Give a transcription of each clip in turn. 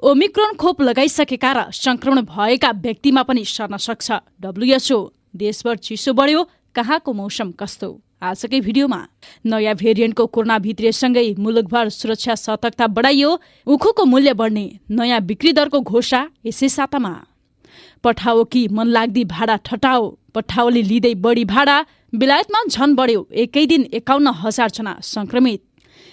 Omicron खोप लगाइसकेका र संक्रमण भएका व्यक्तिमा पनि सर्न सक्छ। WHO। देशभर चिसो बढ्यो, कहाँको मौसम कस्तो? आजकै भिडियोमा नयाँ भेरिएन्टको कोरोना भित्रिएसँगै मुलुकभर सुरक्षा सतर्कता बढाइयो, उखुको मूल्य बढ्ने, नयाँ बिक्री दरको घोषणा यसै सातामा। पठाओ कि मनलाग्दी भाडा ठटाओ, पठाओले लिँदै बढी भाडा, बेलायतमा झन बढ्यो, एकै दिन 51,000 जना संक्रमित।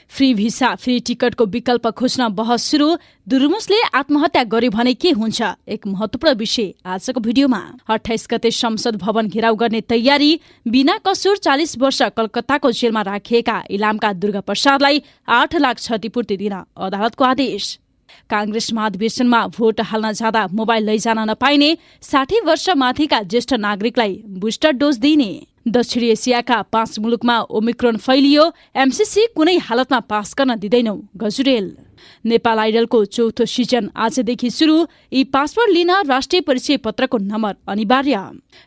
फ्री भिसा, फ्री टिकटको विकल्प खोज्न बहस सुरु, दुर्मुसले आत्महत्या गर्यो भने के हुन्छ? एक महत्वपूर्ण विषय आजको भिडियोमा। 28 गते संसद भवन घेराउ गर्ने तयारी, बिना कसुर 40 वर्ष कलकत्ताको जेलमा राखिएका इलामका दुर्गा प्रसादलाई 8 लाख क्षतिपूर्ति दिन अदालतको आदेश। कांग्रेस महाधिवेशनमा भोट हाल्न जाँदा मोबाइल लैजान नपाइने, 60 वर्ष माथिका ज्येष्ठ नागरिकलाई बुस्टर डोज दिइने। दक्षिण एसियाका 5 मुलुकमा ओमिक्रोन फैलियो, एमसीसी कुनै हालतमा पास गर्न दिँदैनौ, गजुरेल। नेपाल आइडलको चौथो सिजन आजदेखि सुरु, यी पासपोर्ट लिन राष्ट्रिय परिचय पत्रको नम्बर अनिवार्य।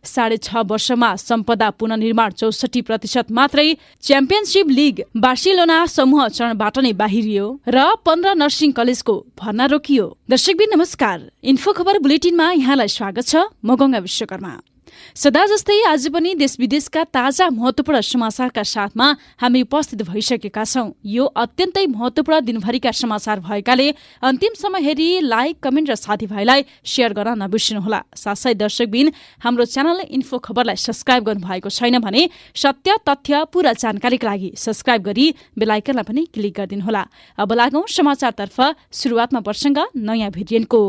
6.5 वर्षमा सम्पदा पुनर्निर्माण 64% मात्रै। च्याम्पियनशिप लिग बार्सिलोना समूह चरणबाट नै बाहिरियो र 15 नर्सिङ कलेजको भर्ना रोकियो। दर्शकबिन नमस्कार, इन्फो खबर बुलेटिनमा यहाँलाई स्वागत छ। म गंगा विश्वकर्मा। सदा जस्तै आज पनि देश विदेशका ताजा महत्वपूर्ण समाचारका साथमा हामी उपस्थित भइसकेका छौं। यो अत्यन्तै महत्वपूर्ण दिनभरिका समाचार भएकाले अन्तिमसम्म हेरी लाइक, कमेन्ट र साथीभाइलाई शेयर गर्न नबिर्सनुहोला। साथै दर्शकबिन हाम्रो च्यानल इन्फो खबरलाई सब्स्क्राइब गर्नुभएको छैन भने सत्य तथ्य पूरा जानकारीका लागि सब्स्क्राइब गरी बेल आइकनलाई पनि क्लिक गरिदिनुहोला। अब लागौं समाचारतर्फ। सुरुवातमा प्रसंग नयाँ भेरिएन्टको।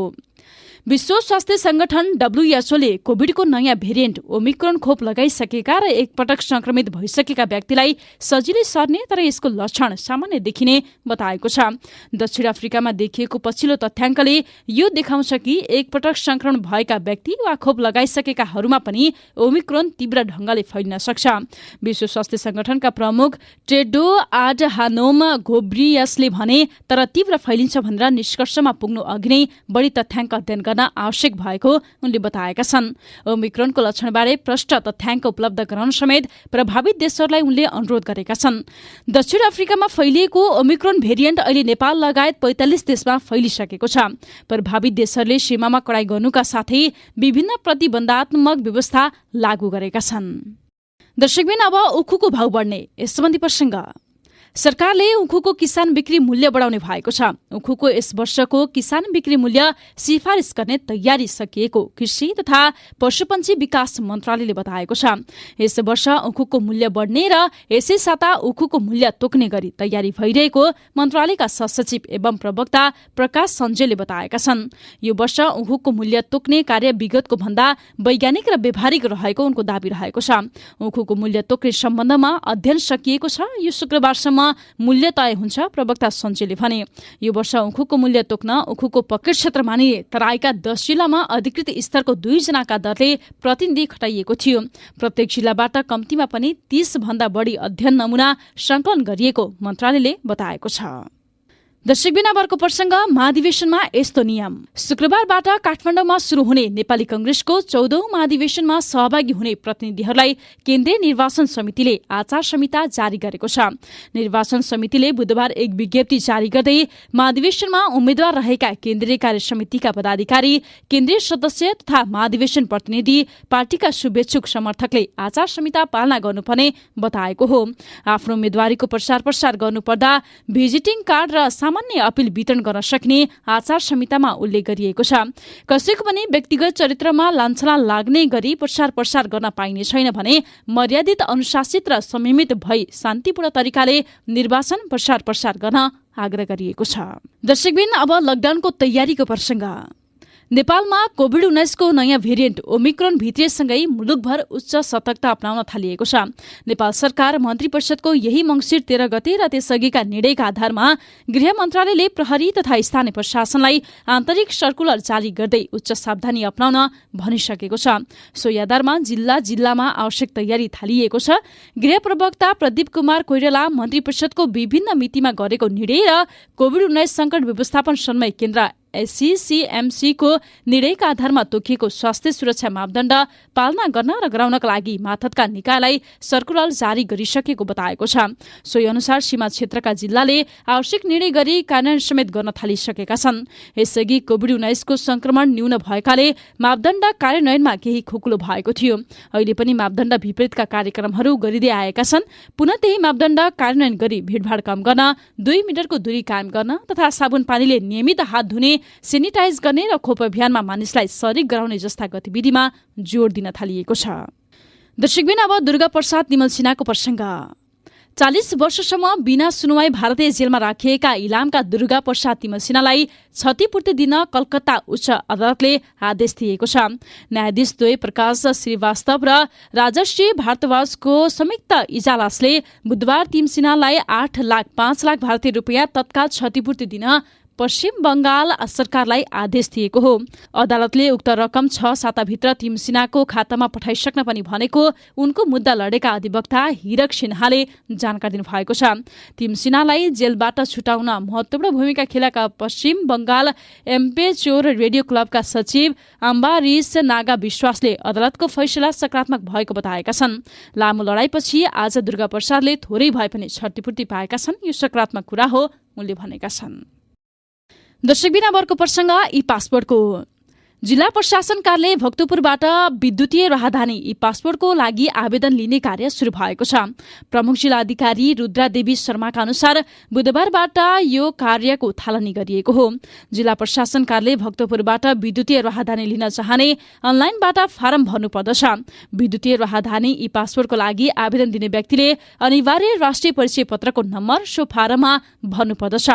विश्व स्वास्थ्य संगठन WHO ले कोभिडको नयाँ भेरिएन्ट ओमिक्रोन खोप लगाइसकेका र एकपटक संक्रमित भइसकेका व्यक्तिलाई सजिलै सर्ने तर यसको लक्षण सामान्य देखिने बताएको छ। दक्षिण अफ्रिकामा देखिएको पछिल्लो तथ्याङ्कले यो देखाउँछ कि एकपटक संक्रमण भएका व्यक्ति वा खोप लगाइसकेकाहरूमा पनि ओमिक्रोन तीव्र ढंगले फैलिन सक्छ। विश्व स्वास्थ्य संगठनका प्रमुख टेड्रो आडहानोम घोब्रियसले भने, तर तीव्र फैलिन्छ भनेर निष्कर्षमा पुग्नु अघि नै बढी तथ्याङ्क अध्ययन आवश्यक भएको उनले बताएका छन्। ओमिक्रोनको लक्षणबारे प्रष्ट तथ्याङ्क उपलब्ध गराउन समेत प्रभावित देशहरूलाई उनले अनुरोध गरेका छन्। दक्षिण अफ्रिकामा फैलिएको ओमिक्रोन भेरिएन्ट अहिले नेपाल लगायत 45 देशमा फैलिसकेको छ। प्रभावित देशहरूले सीमामा कडाई गर्नुका साथै विभिन्न प्रतिबन्धात्मक व्यवस्था लागू गरेका छन्। दर्शकबिन अब उखुको भाउ बढ्ने, यस सम्बन्धी प्रसंग। सरकारले उखुको किसान बिक्री मूल्य बढाउने भएको छ। उखुको यस वर्षको किसान बिक्री मूल्य सिफारिस गर्ने तयारी सकिएको कृषि तथा पशुपन्छी विकास मन्त्रालयले बताएको छ। यस वर्ष उखुको मूल्य बढ्ने र यसै साता उखुको मूल्य तोक्ने गरी तयारी भइरहेको मन्त्रालयका सहसचिव एवं प्रवक्ता प्रकाश सञ्जयले बताएका छन्। यो वर्ष उखुको मूल्य तोक्ने कार्य विगतको भन्दा वैज्ञानिक र व्यावहारिक रहेको उनको दावी रहेको छ। उखुको मूल्य तोक्ने सम्बन्धमा अध्ययन सकिएको छ। यो शुक्रबारसम्म मूल्य तय हुन्छ, प्रवक्ता सञ्जयले भने। यो वर्ष उखुको मूल्य तोक्न उखुको पकेट क्षेत्र मानिने तराईका 10 जिल्लामा अधिकृत स्तरको 2 जनाका दरले प्रतिनिधि खटाइएको थियो। प्रत्येक जिल्लाबाट कम्तीमा पनि 30 भन्दा बढी अध्ययन नमुना संकलन गरिएको मन्त्रालयले बताएको छ। दर्शकबिन अबको प्रसंग महाधिवेशनमा यस्तो नियम। शुक्रबारबाट काठमाडौँमा शुरू हुने नेपाली कंग्रेसको 14औं महाधिवेशनमा सहभागी हुने प्रतिनिधिहरूलाई केन्द्रीय निर्वाचन समितिले आचार संहिता जारी गरेको छ। निर्वाचन समितिले बुधबार एक विज्ञप्ति जारी गर्दै महाधिवेशनमा उम्मेद्वार रहेका केन्द्रीय कार्य समितिका पदाधिकारी, केन्द्रीय सदस्य तथा महाधिवेशन प्रतिनिधि, पार्टीका शुभेच्छुक समर्थकले आचार संहिता पालना गर्नुपर्ने बताएको हो। आफ्नो उम्मेद्वारीको प्रचार गर्नुपर्दा भिजिटिङ कार्ड र सामान्य अपिल वितरण गर्न सक्ने आचार संहितामा उल्लेख गरिएको छ। कसैको पनि व्यक्तिगत चरित्रमा लाञ्छना लाग्ने गरी प्रचार गर्न पाइने छैन भने मर्यादित, अनुशासित र संयमित भई शान्तिपूर्ण तरिकाले निर्वाचन प्रचार गर्न आग्रह गरिएको छ। दर्शकबिन अब लकडाउनको तयारीको प्रसंग। नेपालमा कोभिड-19 को नयाँ भेरिएन्ट ओमिक्रोन भित्रिएसँगै मुलुकभर उच्च सतर्कता अपनाउन थालिएको छ। नेपाल सरकार मन्त्री परिषदको यही मङ्सिर 13 गते र त्यसअघिका निर्णयका आधारमा गृह मन्त्रालयले प्रहरी तथा स्थानीय प्रशासनलाई आन्तरिक सर्कुलर जारी गर्दै उच्च सावधानी अपनाउन भनिसकेको छ। सोही आधारमा जिल्लामा आवश्यक तयारी थालिएको छ। गृह प्रवक्ता प्रदीप कुमार कोइराला मन्त्री परिषदको विभिन्न मितिमा गरेको निर्णय र कोभिड-19 संकट व्यवस्थापन समन्वय केन्द्र SCCMC को निर्णयका आधारमा तोकिएको स्वास्थ्य सुरक्षा मापदण्ड पालना गर्न र गराउनका लागि मातहतका निकायलाई सर्कुलर जारी गरिसकेको बताएको छ। सोही अनुसार सीमा क्षेत्रका जिल्लाले आवश्यक निर्णय गरी कार्यान्वयन समेत गर्न थालिसकेका छन्। यसअघि कोभिड-19 को संक्रमण न्यून भएकाले मापदण्ड कार्यान्वयनमा केही खुकुलो भएको थियो। अहिले पनि मापदण्ड विपरीतका कार्यक्रमहरू गरिँदै आएका छन्। पुनः त्यही मापदण्ड कार्यान्वयन गरी भिडभाड कम गर्न, 2 मिटरको दूरी कायम गर्न तथा साबुन पानीले नियमित हात धुने, सेनिटाइज गर्ने र खोप अभियानमा मानिसलाई सरिक गराउने जस्ता गतिविधिमा जोड दिन थालिएको छ। दर्शकबिन अब दुर्गा प्रसाद निमल सिन्हाको प्रसङ्ग। 40 वर्षसम्म बिना सुनवाई भारतीय जेलमा राखिएका इलामका दुर्गा प्रसाद तिमल सिन्हालाई क्षतिपूर्ति दिन कलकत्ता उच्च अदालतले आदेश दिएको छ। न्यायाधीश द्वय प्रकाश श्रीवास्तव र राजश्री भारद्वाजको संयुक्त इजलासले बुधबार तिमल सिन्हालाई 8 लाख 5 लाख भारतीय रुपियाँ तत्काल क्षतिपूर्ति दिन पश्चिम बंगाल सरकारलाई आदेश दिएको हो। अदालतले उक्त रकम 6 साताभित्र तिमल सिन्हाको खातामा पठाइसक्न पनि भनेको उनको मुद्दा लडेका अधिवक्ता हिरक सिन्हाले जानकारी दिनुभएको छ। तिमल सिन्हालाई जेलबाट छुटाउन महत्वपूर्ण भूमिका खेलेका पश्चिम बंगाल एम्पेच्योर रेडियो क्लबका सचिव अम्बारिश नागा विश्वासले अदालतको फैसला सकारात्मक भएको बताएका छन्। लामो लडाईपछि आज दुर्गा प्रसादले थोरै भए पनि क्षतिपूर्ति पाएका छन्। यो सकारात्मक कुरा हो, उनले भनेका छन्। दर्शकबिन वर्गको प्रसङ्ग ई पासपोर्टको। जिल्ला प्रशासन कार्यालय भक्तपुरबाट विद्युतीय राहदानी ई पासपोर्टको लागि आवेदन लिने कार्य सुरु भएको छ। प्रमुख जिल्ला अधिकारी रुद्रा देवी शर्माका अनुसार बुधबारबाट यो कार्यको थालनी गरिएको हो। जिल्ला प्रशासन कार्यालय भक्तपुरबाट विद्युतीय राहदानी लिन चाहने अनलाइनबाट फारम भर्नुपर्दछ। विद्युतीय राहदानी ई पासपोर्टको लागि आवेदन दिने व्यक्तिले अनिवार्य राष्ट्रिय परिचय पत्रको नम्बर सो फारममा भर्नुपर्दछ।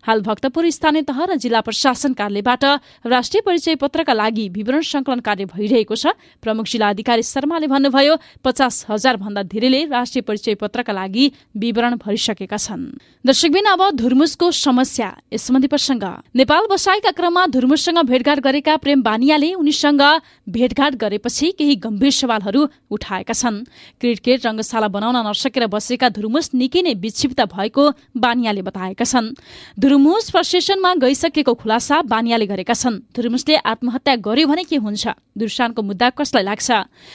हाल भक्तपुर स्थानीय तह र जिल्ला प्रशासन कार्यालयबाट राष्ट्रिय परिचय पत्रका लागि विवरण संकलन कार्य भइरहेको छ। प्रमुख जिल्ला अधिकारी शर्माले भन्नुभयो 50,000 भन्दा धेरैले राष्ट्रिय परिचय पत्रका लागि विवरण भरिसकेका छन्। दर्शकबिन अब धुर्मुसको समस्या यस सम्बन्धी प्रसङ्ग। नेपाल बसाइका क्रममा धुर्मुससँग भेटघाट गरेका प्रेम बानियाले उनीसँग भेटघाट गरेपछि केही गम्भीर सवालहरू उठाएका छन्। क्रिकेट रंगशाला बनाउन नसकेर बसेका धुर्मुस निकै नै विक्षिप्त भएको बानियाले बताएका छन्। धुर्मुस फ्रस्ट्रेसनमा गइसकेको खुलासा बानियाले गरेका छन्। धुर्मुसले आत्महत्या गर्यो भने के हुन्छ? दुर्शानको मुद्दा कसलाई लाग्छ?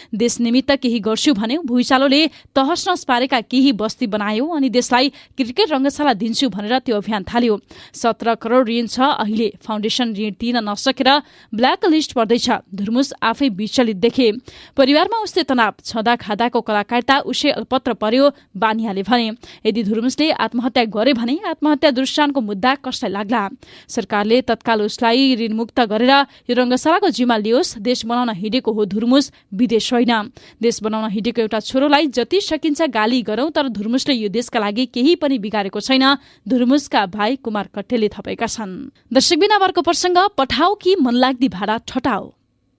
देश निमित्त केही गर्छु भन्यो, भुइँचालोले तहस नहस पारेका केही बस्ती बनायो अनि देशलाई क्रिकेट रंगशाला दिन्छु भनेर त्यो अभियान थाल्यो। 17 करोड ऋण छ, अहिले फाउन्डेसन ऋण दिन नसकेर ब्ल्याक लिस्ट पर्दैछ। धुर्मुस आफै विचलित देखे। परिवारमा उसले तनाव छँदा खादाको कलाकारिता उसै अल्पत्र पर्यो बानियाले भने। यदि धुर्मुसले आत्महत्या गरे भने आत्महत्या दुर्शानको मुद्दा कसलाई लाग्ला? सरकारले तत्काल उसलाई ऋणमुक्त गरेर यो रंगशालाको जिम्मा लियोस्। देश बनाउन हिँडेको हो धुर्मुस, विदेश होइन। देश बनाउन हिँडेको एउटा छोरोलाई जति सकिन्छ गाली गरौं, तर धुर्मुसले यो देशका लागि केही पनि बिगारेको छैन, धुर्मुसका भाइ कुमार कट्टेलले थपेका छन्। दर्शकबिन अबको प्रसङ्ग पठाओ कि मनलाग्दी भाडा ठटाओ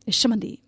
यस सम्बन्धी।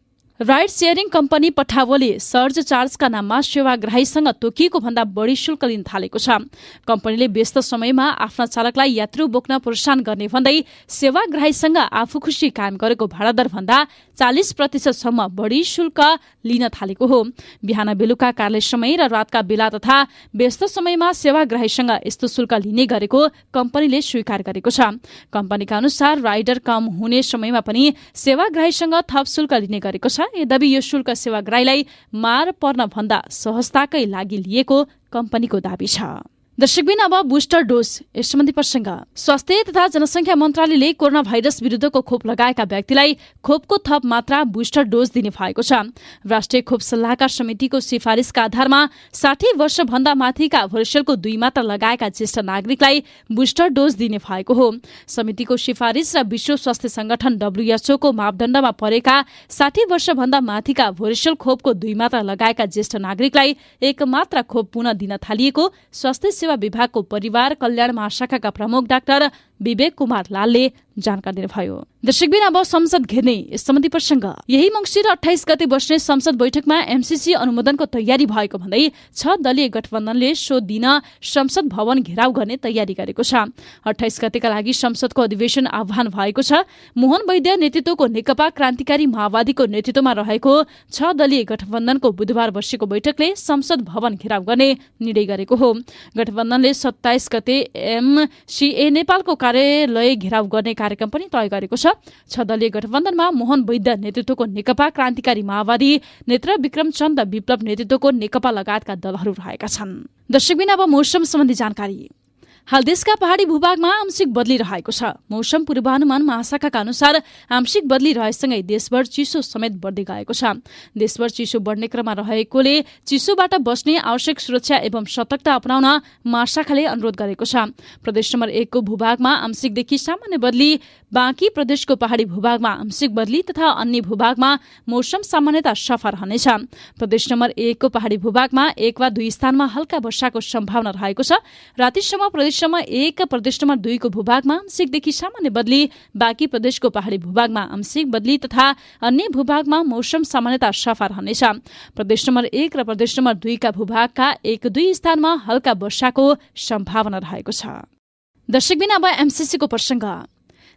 राइड सेयरिङ कम्पनी पठावोले सर्ज चार्जका नाममा सेवाग्राहीसँग तोकिएको भन्दा बढी शुल्क लिन थालेको छ। कम्पनीले व्यस्त समयमा आफ्ना चालकलाई यात्रु बोक्न प्रोत्साहन गर्ने भन्दै सेवाग्राहीसँग आफू खुसी कायम गरेको भाडा दर भन्दा 40% सम्म बढी शुल्क लिन थालेको हो। बिहान बेलुका कार्यालय समय र रातका बेला तथा व्यस्त समयमा सेवाग्राहीसँग यस्तो शुल्क लिने गरेको कम्पनीले स्वीकार गरेको छ। कम्पनीका अनुसार राइडर कम हुने समयमा पनि सेवाग्राहीसँग थप शुल्क लिने गरेको छ। यद्यपि यो शुल्क सेवाग्राहीलाई मार पर्न भन्दा सहजताकै लागि लिएको कम्पनीको दाबी छ। दर्शकबिन अब बुस्टर डोज यस सम्बन्धी प्रसङ्ग। स्वास्थ्य तथा जनसङ्ख्या मन्त्रालयले कोरोना भाइरस विरुद्धको खोप लगाएका व्यक्तिलाई खोपको थप मात्रा बुस्टर डोज दिने भएको छ। राष्ट्रिय खोप सल्लाहकार समितिको सिफारिसका आधारमा 60 वर्षभन्दा माथिका भर्सेलको 2 मात्रा लगाएका ज्येष्ठ नागरिकलाई बुस्टर डोज दिने भएको हो। समितिको सिफारिस र विश्व स्वास्थ्य संगठन WHO को मापदण्डमा परेका 60 वर्षभन्दा माथिका भर्सेल खोपको 2 मात्रा लगाएका ज्येष्ठ नागरिकलाई 1 मात्रा खोप पुनः दिन थालिएको स्वास्थ्य सेवा विभागको परिवार कल्याण महाशाखाका प्रमुख डाक्टर विवेक कुमार लालले जानकारी दिनुभयो। दर्शकबिन अब संसद घेर्ने यस सम्बन्धी प्रसङ्ग। यही मङ्सिर 28 गते बस्ने संसद बैठकमा MCC अनुमोदनको तयारी भएको भन्दै 6 दलीय गठबन्धनले सो दिन संसद भवन घेराउ गर्ने तयारी गरेको छ। 28 गतेका लागि संसदको अधिवेशन आह्वान भएको छ। मोहन वैद्य नेतृत्वको नेकपा क्रान्तिकारी माओवादीको नेतृत्वमा रहेको 6 दलीय गठबन्धनको बुधबार बसेको बैठकले संसद भवन घेराउ गर्ने निर्णय गरेको हो। गठबन्धनले 27 गते MCA नेपालको कार्यालय घेराउ गर्ने कार्यक्रम पनि तय गरेको छ। 6 दलीय गठबन्धनमा मोहन वैद्य नेतृत्वको नेकपा क्रान्तिकारी माओवादी, नेत्र विक्रम चन्द विप्लव नेतृत्वको नेकपा लगायतका दलहरू रहेका छन्। दर्शकबिन अब मौसम सम्बन्धी जानकारी। हाल देशका पहाडी भूभागमा आंशिक बदली रहेको छ। मौसम पूर्वानुमान महाशाखाका अनुसार आंशिक बदली रहेसँगै देशभर चिसो समेत बढ्दै गएको छ। देशभर चिसो बढ्ने क्रममा रहेकोले चिसोबाट बस्ने आवश्यक सुरक्षा एवं सतर्कता अपनाउन महाशाखाले अनुरोध गरेको छ। प्रदेश नम्बर 1 को भूभागमा आंशिकदेखि सामान्य बदली, बाँकी प्रदेशको पहाडी भूभागमा आंशिक बदली तथा अन्य भूभागमा मौसम सामान्यतः सफा रहनेछ। प्रदेश नम्बर 1 को पहाडी भूभागमा 1 वा 2 स्थानमा हल्का वर्षाको सम्भावना रहेको छ। रातिसम्म प्रदेश नम्बर 1, प्रदेश नम्बर 2 को भूभागमा आंशिकदेखि सामान्य बदली, बाँकी प्रदेशको पहाडी भूभागमा आंशिक बदली तथा अन्य भूभागमा मौसम सामान्यतः सफा रहनेछ। प्रदेश नम्बर 1 र प्रदेश नम्बर 2 का भूभागका 1-2 स्थानमा हल्का वर्षाको सम्भावना रहेको छ। दर्शकबिन अब एमसीसी को प्रसंग।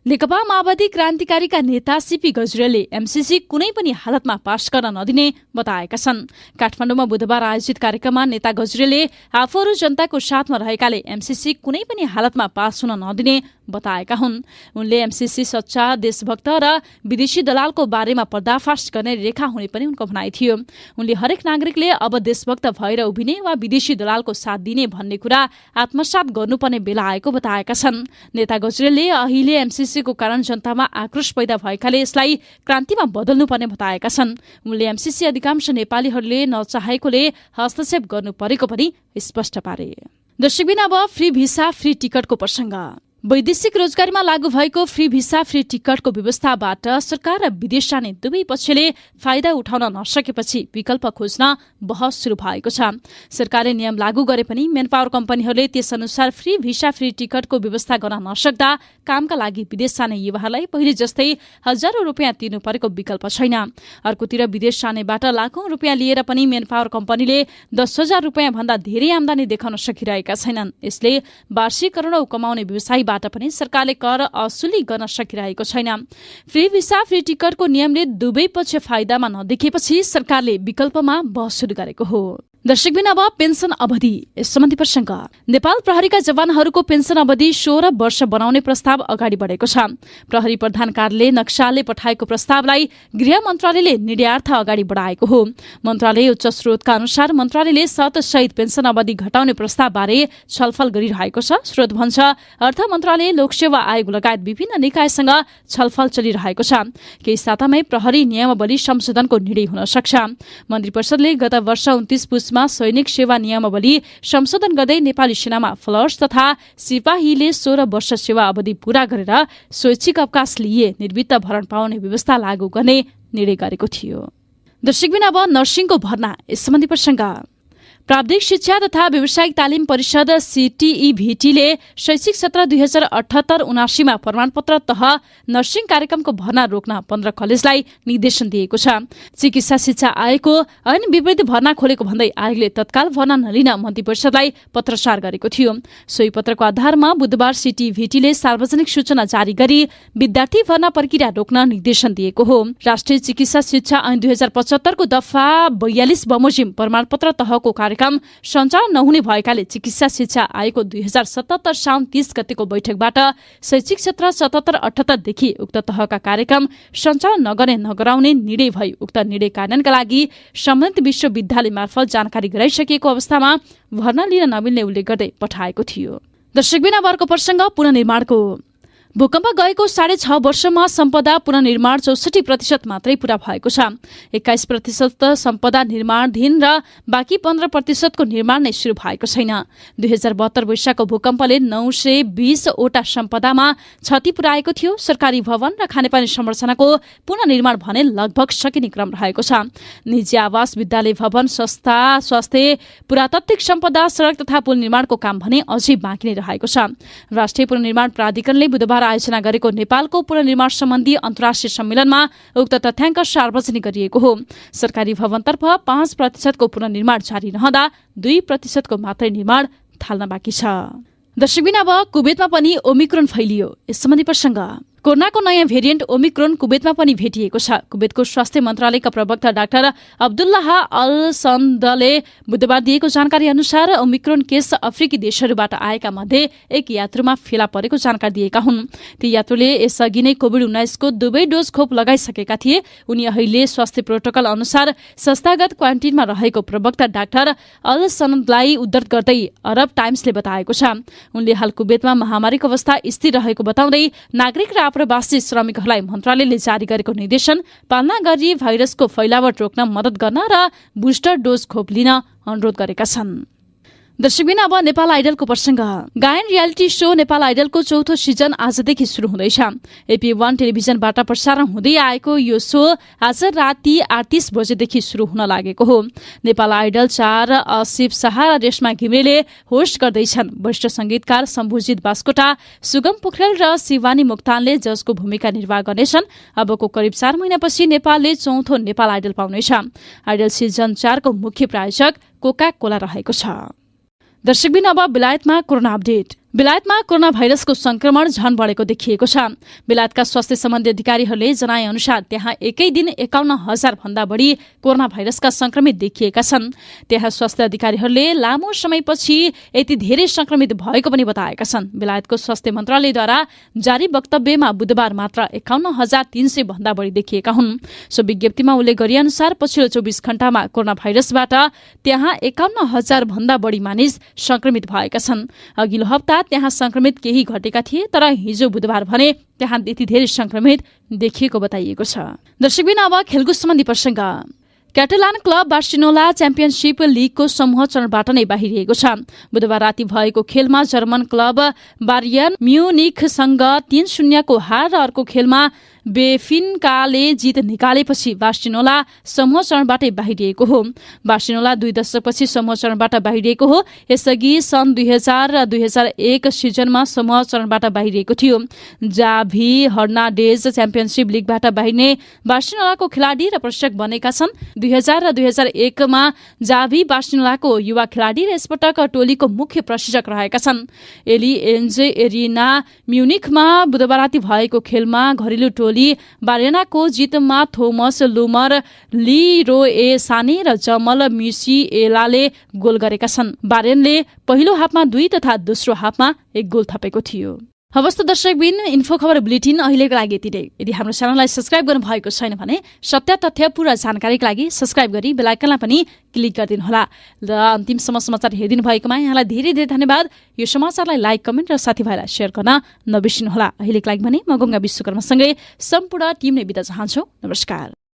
नेकपा माओवादी क्रान्तिकारीका नेता सीपी गजुरेलले एमसीसी कुनै पनि हालतमा पास गर्न नदिने बताएका छन्। काठमाडौँमा बुधबार आयोजित कार्यक्रममा नेता गजुरेलले आफूहरू जनताको साथमा रहेकाले एमसीसी कुनै पनि हालतमा पास हुन नदिने बताएका हुन्। उनले एमसीसी सच्चा देशभक्त र विदेशी दलालको बारेमा पर्दाफास गर्ने रेखा हुने पनि उनको भनाइ थियो। उनले हरेक नागरिकले अब देशभक्त भएर उभिने वा विदेशी दलालको साथ दिने भन्ने कुरा आत्मसात गर्नुपर्ने बेला आएको बताएका छन्। नेता गजुरेलले अहिले एमसीसी को कारण जनतामा आक्रोश पैदा भएकाले यसलाई क्रान्तिमा बदल्नुपर्ने बताएका छन्। उनले एमसीसी अधिकांश नेपालीहरूले नचाहेकोले हस्तक्षेप गर्नु परेको पनि स्पष्ट पारे। दर्शकबिन अब फ्री भिसा फ्री टिकटको प्रसंग। वैदेशिक रोजगारीमा लागू भएको फ्री भिसा फ्री टिकटको व्यवस्थाबाट सरकार र विदेश जाने दुवै पक्षले फाइदा उठाउन नसकेपछि विकल्प खोज्न बहस सुरु भएको छ। सरकारले नियम लागू गरे पनि मेनपावर कम्पनीहरूले त्यसअनुसार फ्री भिसा फ्री टिकटको व्यवस्था गर्न नसक्दा कामका लागि विदेश जाने युवाहरूलाई पहिले जस्तै हजारौं रुपियाँ तिर्नु परेको विकल्प छैन। अर्कोतिर विदेश जानेबाट लाखौं रुपियाँ लिएर पनि मेनपावर कम्पनीले 10,000 रुपियाँ भन्दा धेरै आमदानी देखाउन सकिरहेका छैनन्। यसले वार्षिक करोडौं कमाउने व्यवसायी बाट पनि सरकारले कर असुली गर्न सकिरहेको छैन। फ्री भिसा फ्री टिकटको नियमले दुवै पक्ष फाइदामा नदेखेपछि सरकारले विकल्पमा बहस सुरु गरेको हो। दर्शकबिन अब पेन्सन अवधि यस सम्बन्धी प्रसंग। नेपाल प्रहरीका जवानहरूको पेन्सन अवधि 16 वर्ष बनाउने प्रस्ताव अगाडि बढेको छ। प्रहरी प्रधान कार्यालयले नक्साले पठाएको प्रस्तावलाई गृह मन्त्रालयले निर्णयार्थ अगाडि बढाएको हो। मन्त्रालय उच्च स्रोतका अनुसार मन्त्रालयले शर्तसहित पेन्सन अवधि घटाउने प्रस्तावबारे छलफल गरिरहेको छ। स्रोत भन्छ अर्थ मन्त्रालय, लोकसेवा आयोग लगायत विभिन्न निकायसँग छलफल चलिरहेको छ। केही सातामै प्रहरी नियमावली संशोधनको निर्णय हुन सक्छ। मन्त्री परिषदले गत वर्ष 29 पुसमा सैनिक सेवा नियमावली संशोधन गर्दै नेपाली सेनामा फ्लर्स तथा सिपाहीले 16 वर्ष सेवा अवधि पूरा गरेर स्वैच्छिक अवकाश लिए निर्वृत्त भरण पाउने व्यवस्था लागू गर्ने निर्णय गरेको थियो। दर्शकबिन अब नर्सिङको भर्ना यस सम्बन्धी प्रसंग। प्राविधिक शिक्षा तथा व्यावसायिक तालिम परिषद CTEVT-ले शैक्षिक सत्र 2078-79 मा प्रमाणपत्र तह नर्सिङ कार्यक्रमको भर्ना रोक्न 15 कलेजलाई निर्देशन दिएको छ। चिकित्सा शिक्षा आयोगको ऐन विपरीत भर्ना खोलेको भन्दै आयोगले तत्काल भर्ना नलिन मन्त्री परिषदलाई पत्रचार गरेको थियो। सोही पत्रको आधारमा बुधबार CTEVT-ले सार्वजनिक सूचना जारी गरी विद्यार्थी भर्ना प्रक्रिया रोक्न निर्देशन दिएको हो। राष्ट्रिय चिकित्सा शिक्षा ऐन 2075 को दफा 42 बमोजिम प्रमाणपत्र तहको कार्यक्रम सञ्चालन नहुने भएकाले चिकित्सा शिक्षा आयोगको 2077 साउन 30 गतेको बैठकबाट शैक्षिक सत्र 77-78 देखि उक्त तहका कार्यक्रम सञ्चालन नगर्ने नगराउने निर्णय भई उक्त निर्णय कार्यान्वयनका लागि सम्बन्धित विश्वविद्यालय मार्फत जानकारी गराइसकिएको अवस्थामा भर्ना लिन नमिल्ने उल्लेख गर्दै पठाएको थियो। दर्शकबिन अर्को प्रसंग पुनर्निर्माणको। भूकम्प गएको 6.5 वर्षमा सम्पदा पुनर्निर्माण 64% मात्रै पूरा भएको छ। 21% सम्पदा निर्माणाधीन र बाँकी 15% को निर्माण नै सुरु भएको छैन। 2072 वैशाखको भूकम्पले 920 वटा सम्पदामा क्षति पुर्याएको थियो। सरकारी भवन र खानेपानी संरचनाको पुनर्निर्माण भने लगभग सकिने क्रम रहेको छ। निजी आवास, विद्यालय भवन, संस्था, स्वास्थ्य, पुरातात्विक सम्पदा, सडक तथा पुल निर्माणको काम भने अझै बाँकी नै रहेको छ। राष्ट्रिय पुनर्निर्माण प्राधिकरणले बुधबार आयोजना गरेको नेपालको पुनर्निर्माण सम्बन्धी अन्तर्राष्ट्रिय सम्मेलनमा उक्त तथ्याङ्क सार्वजनिक गरिएको हो। सरकारी भवनतर्फ 5% को पुनर्निर्माण जारी रहँदा 2% को मात्रै निर्माण थाल्न बाँकी छ। दर्शकबिन अब कुवेतमा पनि ओमिक्रोन फैलियो। यस सम्बन्धी प्रसंग। कोरोनाको नयाँ भेरिएन्ट ओमिक्रोन कुवेतमा पनि भेटिएको छ। कुवेतको स्वास्थ्य मन्त्रालयका प्रवक्ता डाक्टर अब्दुल्लाह अल सन्दले बुधबार दिएको जानकारी अनुसार ओमिक्रोन केस अफ्रिकी देशहरूबाट आएका मध्ये एक यात्रुमा फेला परेको जानकारी दिएका हुन्। ती यात्रुले यसअघि नै कोभिड-19 को दुवै डोज खोप लगाइसकेका थिए। उनी अहिले स्वास्थ्य प्रोटोकल अनुसार संस्थागत क्वारेन्टिनमा रहेको प्रवक्ता डाक्टर अल सन्दलाई उद्धृत गर्दै अरब टाइम्सले बताएको छ। उनले हाल कुवेतमा महामारीको अवस्था स्थिर रहेको बताउँदै नागरिक र आप्रवासी श्रमिकहरूलाई मन्त्रालयले जारी गरेको निर्देशन पालना गरी भाइरसको फैलावट रोक्न मद्दत गर्न र बुस्टर डोज खोप लिन अनुरोध गरेका छन्। दर्शकबिन अब नेपाल आइडलको प्रसङ्ग। गायन रियालिटी शो नेपाल आइडलको चौथो सिजन आजदेखि सुरु हुँदैछ। AP1 टेलिभिजनबाट प्रसारण हुँदै आएको यो शो आज राति 8:30 बजेदेखि सुरु हुन लागेको हो। नेपाल आइडल 4 आसिफ शाह र रेशमा घिमिरेले होस्ट गर्दैछन्। वरिष्ठ संगीतकार शम्भुजित बास्कोटा, सुगम पोखरेल र शिवानी मोक्तानले जजको भूमिका निर्वाह गर्नेछन्। अबको करिब 4 महिनापछि नेपालले चौथो नेपाल आइडल पाउनेछ। आइडल सिजन 4 को मुख्य प्रायोजक कोका कोला रहेको छ। दर्शकबिन अब बेलायतमा कोरोना अपडेट। बेलायतमा कोरोना भाइरसको संक्रमण झन बढेको देखिएको छ। बेलायतका स्वास्थ्य सम्बन्धी अधिकारीहरूले जनाए अनुसार त्यहाँ एकै दिन 51,000 भन्दा बढी कोरोना भाइरसका संक्रमित देखिएका छन्। त्यहाँ स्वास्थ्य अधिकारीहरूले लामो समयपछि यति धेरै संक्रमित भएको पनि बताएका छन्। बेलायतको स्वास्थ्य मन्त्रालयद्वारा जारी वक्तव्यमा बुधबार मात्र 51,300 भन्दा बढी देखिएका हुन्। सो विज्ञप्तिमा उल्लेख गरे अनुसार पछिल्लो 24 घण्टामा कोरोना भाइरसबाट त्यहाँ 51,000 भन्दा बढी मानिस संक्रमित भएका छन्। अघिल्लो हप्ता त्यहाँ संक्रमित केही घटेका थिए, तर हिजो बुधबार भने त्यहाँ यति धेरै संक्रमित देखिएको बताइएको छ। दर्शकबिन अब खेलकुद सम्बन्धी प्रसङ्ग। क्याटलान क्लब बार्सिलोना च्याम्पियनशिप लिगको समूह चरणबाट नै बाहिरिएको छ। बुधबार राति भएको खेलमा जर्मन क्लब बायर्न म्युनिखसँग 3-0 को हार र अर्को खेलमा बेफिन्काले जित निकालेपछि बार्सिलोना समूह चरणबाटै बाहिरिएको हो। बार्सिलोना 2 दशकपछि समूह चरणबाट बाहिरिएको हो। यसअघि सन् 2000 र 2001 सिजनमा समूह चरणबाट बाहिरिएको थियो। जाभी हर्नाडेज च्याम्पियनशिप लिगबाट बाहिर्ने बार्सिलोनाको खेलाडी र प्रशिक्षक बनेका छन्। 2000 र 2001 मा जाभी बार्सिलोनाको युवा खेलाडी र यसपटक टोलीको मुख्य प्रशिक्षक रहेका छन्। एली एन्जे एरिना म्युनिखमा बुधबार राति भएको खेलमा घरेलु टोली बार्सिलोनाको जितमा थोमस लुमर, लीरोए साने र जमल म्युसिएलाले गोल गरेका छन्। बार्सिलोनाले पहिलो हाफमा 2 तथा दोस्रो हाफमा 1 गोल थपेको थियो। हवस् त दर्शकबिन, इन्फो खबर बुलेटिन अहिलेको लागि यति नै। यदि हाम्रो च्यानललाई सब्स्क्राइब गर्नु भएको छैन भने सत्य तथ्य पूरा जानकारीका लागि सब्स्क्राइब गरी बेल आइकनलाई पनि क्लिक गरिदिनुहोला। र अन्तिमसम्म समाचार हेरिदिनु भएकोमा यहाँलाई धेरै धेरै धन्यवाद। यो समाचारलाई लाइक, कमेन्ट र साथीभाइलाई सेयर गर्न नबिर्सिनुहोला। अहिलेको लागि भने म गङ्गा विश्वकर्मासँगै सम्पूर्ण टिम नै बिदा चाहन्छु। नमस्कार।